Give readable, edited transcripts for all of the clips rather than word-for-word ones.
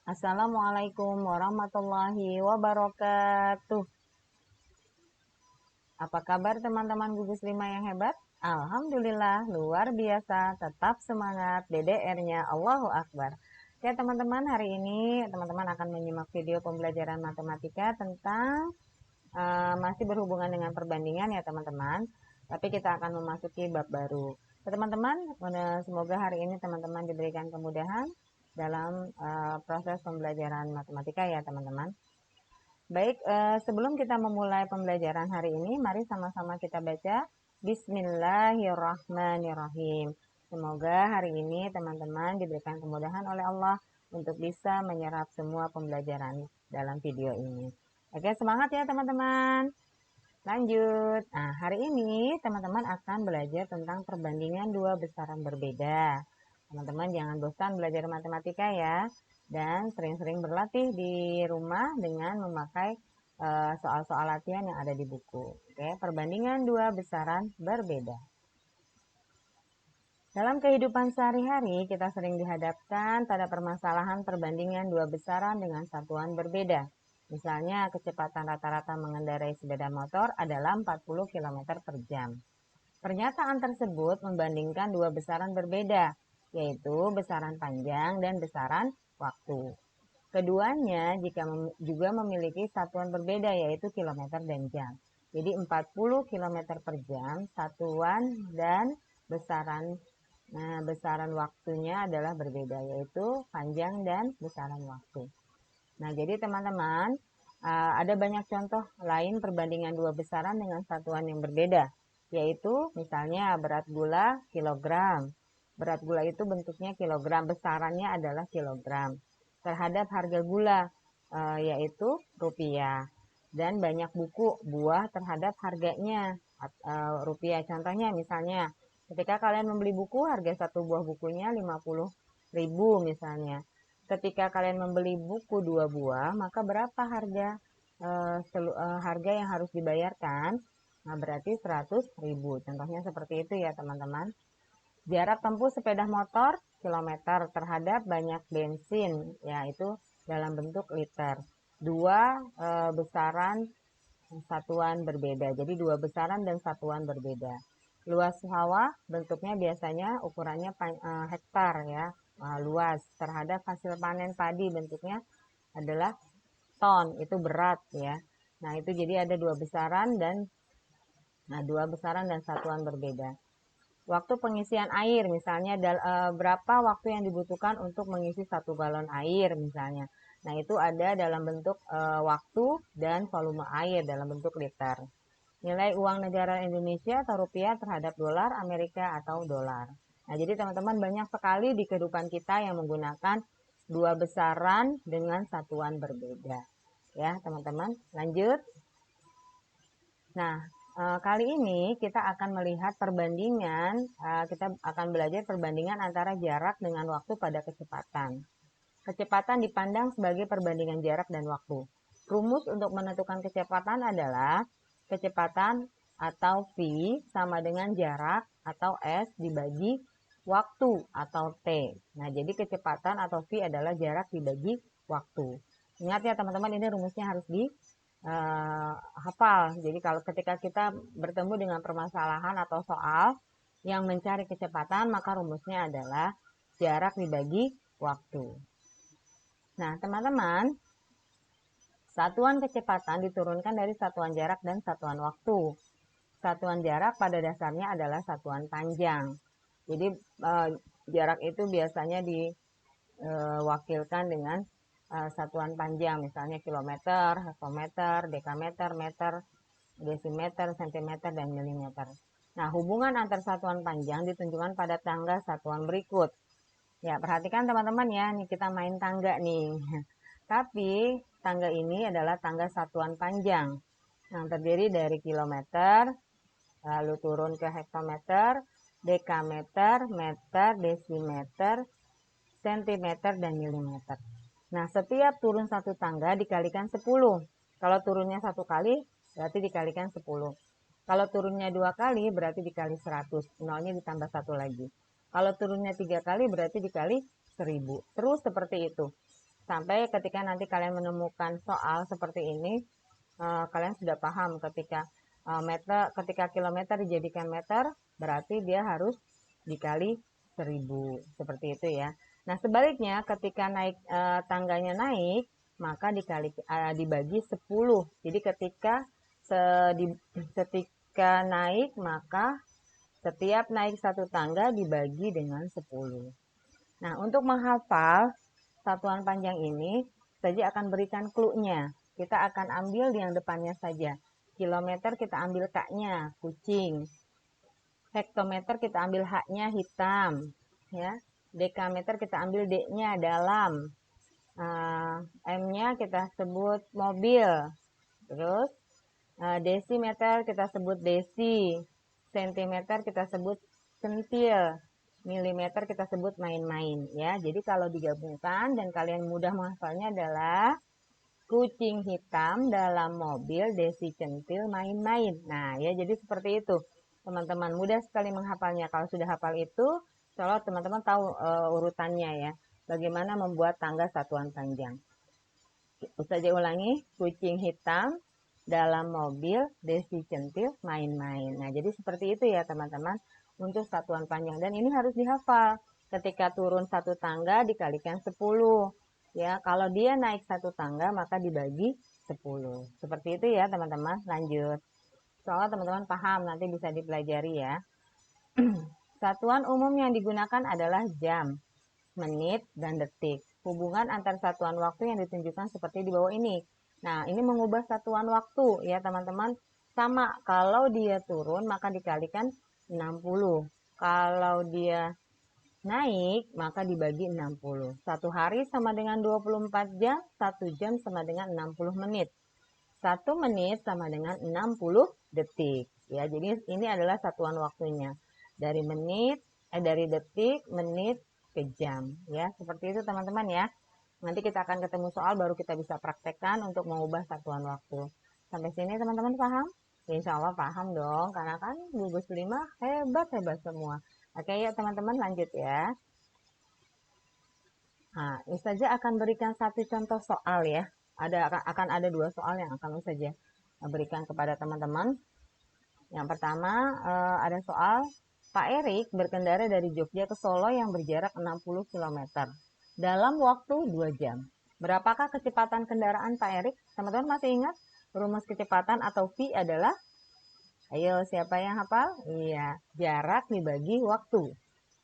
Assalamualaikum warahmatullahi wabarakatuh. Apa kabar teman-teman gugus 5 yang hebat? Alhamdulillah, luar biasa. Tetap semangat, DDR-nya Allahu Akbar. Oke teman-teman, hari ini teman-teman akan menyimak video pembelajaran matematika tentang masih berhubungan dengan perbandingan ya teman-teman. Tapi kita akan memasuki bab baru. Teman-teman, semoga hari ini teman-teman diberikan kemudahan dalam proses pembelajaran matematika ya teman-teman. Baik, sebelum kita memulai pembelajaran hari ini, mari sama-sama kita baca Bismillahirrahmanirrahim. Semoga hari ini teman-teman diberikan kemudahan oleh Allah untuk bisa menyerap semua pembelajaran dalam video ini. Oke, semangat ya teman-teman. Lanjut. Nah, hari ini teman-teman akan belajar tentang perbandingan dua besaran berbeda. Teman-teman jangan bosan belajar matematika ya. Dan sering-sering berlatih di rumah dengan memakai soal-soal latihan yang ada di buku. Oke, perbandingan dua besaran berbeda. Dalam kehidupan sehari-hari, kita sering dihadapkan pada permasalahan perbandingan dua besaran dengan satuan berbeda. Misalnya, kecepatan rata-rata mengendarai sepeda motor adalah 40 km per jam. Pernyataan tersebut membandingkan dua besaran berbeda, yaitu besaran panjang dan besaran waktu. Keduanya juga memiliki satuan berbeda, yaitu kilometer dan jam. Jadi 40 km per jam, satuan dan besaran waktunya adalah berbeda, yaitu panjang dan besaran waktu. Nah, jadi teman-teman, ada banyak contoh lain perbandingan dua besaran dengan satuan yang berbeda, yaitu misalnya berat gula kilogram. Berat gula itu bentuknya kilogram, besarannya adalah kilogram. Terhadap harga gula, yaitu rupiah. Dan banyak buku buah terhadap harganya, rupiah. Contohnya misalnya, ketika kalian membeli buku, harga satu buah bukunya 50.000 misalnya. Ketika kalian membeli buku 2 buah, maka berapa harga yang harus dibayarkan? Nah, berarti 100.000. Contohnya seperti itu ya, teman-teman. Jarak tempuh sepeda motor kilometer terhadap banyak bensin, yaitu dalam bentuk liter. Dua besaran satuan berbeda. Jadi dua besaran dan satuan berbeda. Luas sawah bentuknya biasanya ukurannya hektar ya, luas. Terhadap hasil panen padi bentuknya adalah ton, itu berat ya. Nah, itu jadi ada dua besaran dan satuan berbeda. Waktu pengisian air misalnya berapa waktu yang dibutuhkan untuk mengisi 1 galon air misalnya. Nah, itu ada dalam bentuk waktu dan volume air dalam bentuk liter. Nilai uang negara Indonesia atau rupiah terhadap dolar Amerika atau dolar. Nah, jadi teman-teman banyak sekali di kehidupan kita yang menggunakan dua besaran dengan satuan berbeda. Ya, teman-teman, lanjut. Nah, kali ini kita akan melihat perbandingan, kita akan belajar perbandingan antara jarak dengan waktu pada kecepatan. Kecepatan dipandang sebagai perbandingan jarak dan waktu. Rumus untuk menentukan kecepatan adalah kecepatan atau V sama dengan jarak atau S dibagi waktu atau T. Nah, jadi kecepatan atau V adalah jarak dibagi waktu. Ingat ya teman-teman, ini rumusnya harus hafal. Jadi kalau ketika kita bertemu dengan permasalahan atau soal yang mencari kecepatan, maka rumusnya adalah jarak dibagi waktu. Nah, teman-teman, satuan kecepatan diturunkan dari satuan jarak dan satuan waktu. Satuan jarak pada dasarnya adalah satuan panjang. Jadi jarak itu biasanya diwakilkan dengan satuan panjang, misalnya kilometer, hektometer, dekameter, meter, desimeter, sentimeter, dan milimeter. Nah, hubungan antar satuan panjang ditunjukkan pada tangga satuan berikut. Ya, perhatikan teman-teman ya, nih kita main tangga nih. Tapi tangga ini adalah tangga satuan panjang yang terdiri dari kilometer, lalu turun ke hektometer, dekameter, meter, desimeter, sentimeter, dan milimeter. Nah, setiap turun satu tangga dikalikan 10. Kalau turunnya satu kali, berarti dikalikan 10. Kalau turunnya 2 kali, berarti dikali 100. Nolnya ditambah 1 lagi. Kalau turunnya 3 kali, berarti dikali 1000. Terus seperti itu. Sampai ketika nanti kalian menemukan soal seperti ini, kalian sudah paham ketika kilometer dijadikan meter, berarti dia harus dikali 1000, seperti itu ya. Nah, sebaliknya ketika tangganya naik, maka dibagi 10. Jadi ketika naik, maka setiap naik satu tangga dibagi dengan 10. Nah, untuk menghafal satuan panjang ini, saja akan berikan clue-nya. Kita akan ambil yang depannya saja. Kilometer kita ambil K-nya, kucing. Hektometer kita ambil H-nya, hitam. Ya. Dekameter kita ambil D-nya, dalam. M-nya kita sebut mobil. Terus desimeter kita sebut desi. Sentimeter kita sebut centil. Milimeter kita sebut main-main ya. Jadi kalau digabungkan dan kalian mudah menghafalnya adalah kucing hitam dalam mobil, desi centil main-main. Nah ya, jadi seperti itu teman-teman, mudah sekali menghafalnya. Kalau sudah hafal itu, insya teman-teman tahu urutannya ya, bagaimana membuat tangga satuan panjang. Saja ulangi, kucing hitam dalam mobil, desi centil main-main. Nah jadi seperti itu ya teman-teman untuk satuan panjang, dan ini harus dihafal. Ketika turun satu tangga dikalikan 10 ya, kalau dia naik satu tangga maka dibagi 10. Seperti itu ya teman-teman. Lanjut, soalnya teman-teman paham, nanti bisa dipelajari ya. Satuan umum yang digunakan adalah jam, menit, dan detik. Hubungan antar satuan waktu yang ditunjukkan seperti di bawah ini. Nah, ini mengubah satuan waktu ya teman-teman. Sama, kalau dia turun maka dikalikan 60. Kalau dia naik maka dibagi 60. Satu hari sama dengan 24 jam, 1 jam sama dengan 60 menit. 1 menit sama dengan 60 detik. Ya, jadi ini adalah satuan waktunya. Dari detik, menit ke jam. Ya, seperti itu teman-teman ya. Nanti kita akan ketemu soal baru kita bisa praktekkan untuk mengubah satuan waktu. Sampai sini teman-teman paham? Ya, insya Allah paham dong, karena kan gugus 5 hebat-hebat semua. Oke ya teman-teman, lanjut ya. Nah, Ustazah akan berikan satu contoh soal ya. Akan ada 2 soal yang akan Ustazah berikan kepada teman-teman. Yang pertama ada soal, Pak Erik berkendara dari Jogja ke Solo yang berjarak 60 km dalam waktu 2 jam. Berapakah kecepatan kendaraan Pak Erik? Teman-teman masih ingat rumus kecepatan atau V adalah? Ayo, siapa yang hafal? Iya, jarak dibagi waktu.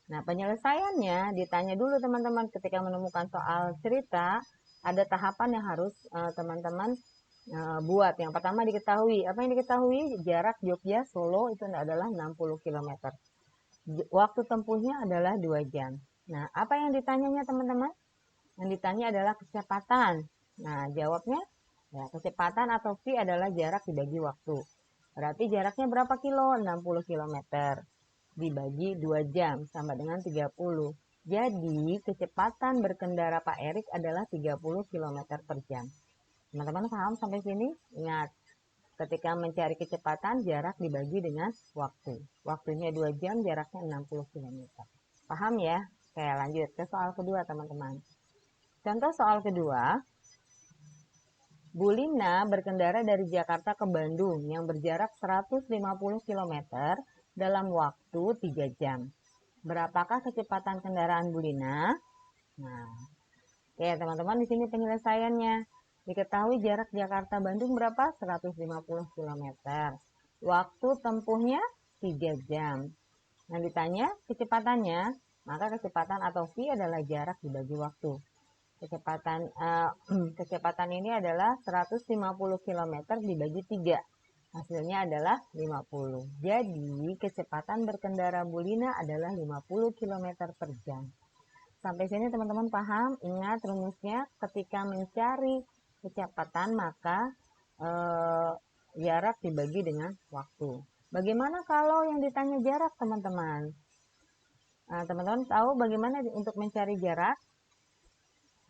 Nah, penyelesaiannya ditanya dulu teman-teman. Ketika menemukan soal cerita, ada tahapan yang harus teman-teman buat. Yang pertama diketahui. Apa yang diketahui? Jarak Jogja Solo itu adalah 60 km. Waktu tempuhnya adalah 2 jam. Nah, apa yang ditanyanya teman-teman? Yang ditanya adalah kecepatan. Nah, jawabnya ya, kecepatan atau V adalah jarak dibagi waktu. Berarti jaraknya berapa kilo? 60 km. Dibagi 2 jam sama dengan 30. Jadi kecepatan berkendara Pak Erik adalah 30 km per jam. Teman-teman paham sampai sini? Ingat, ketika mencari kecepatan jarak dibagi dengan waktu. Waktunya 2 jam, jaraknya 60 km. Paham ya? Oke, lanjut ke soal kedua teman-teman. Contoh soal kedua, Bu Lina berkendara dari Jakarta ke Bandung yang berjarak 150 km dalam waktu 3 jam. Berapakah kecepatan kendaraan Bu Lina? Nah, oke teman-teman, di sini penyelesaiannya. Diketahui jarak Jakarta-Bandung berapa? 150 km. Waktu tempuhnya 3 jam. Nah, ditanya kecepatannya, maka kecepatan atau V adalah jarak dibagi waktu. Kecepatan ini adalah 150 km dibagi 3. Hasilnya adalah 50. Jadi kecepatan berkendara Bu Lina adalah 50 km per jam. Sampai sini teman-teman paham? Ingat rumusnya, ketika mencari kecepatan maka jarak dibagi dengan waktu. Bagaimana kalau yang ditanya jarak teman-teman? Nah, teman-teman tahu bagaimana untuk mencari jarak?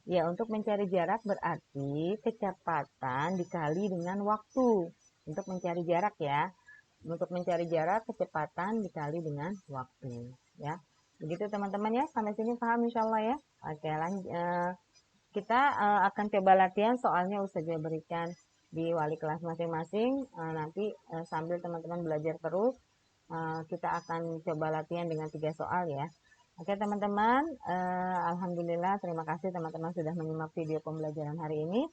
Ya, untuk mencari jarak berarti kecepatan dikali dengan waktu. Untuk mencari jarak ya. Untuk mencari jarak, kecepatan dikali dengan waktu. Ya, begitu teman-teman ya. Sampai sini paham insya Allah ya. Oke, lanjut. kita akan coba latihan soalnya Ustazah berikan di wali kelas masing-masing. Nanti sambil teman-teman belajar terus, kita akan coba latihan dengan 3 soal ya. Oke teman-teman, alhamdulillah terima kasih teman-teman sudah menyimak video pembelajaran hari ini.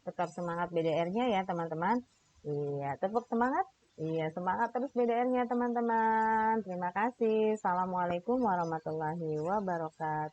Tetap semangat BDR-nya ya teman-teman. Iya, tepuk semangat. Iya, semangat terus BDR-nya teman-teman. Terima kasih. Assalamualaikum warahmatullahi wabarakatuh.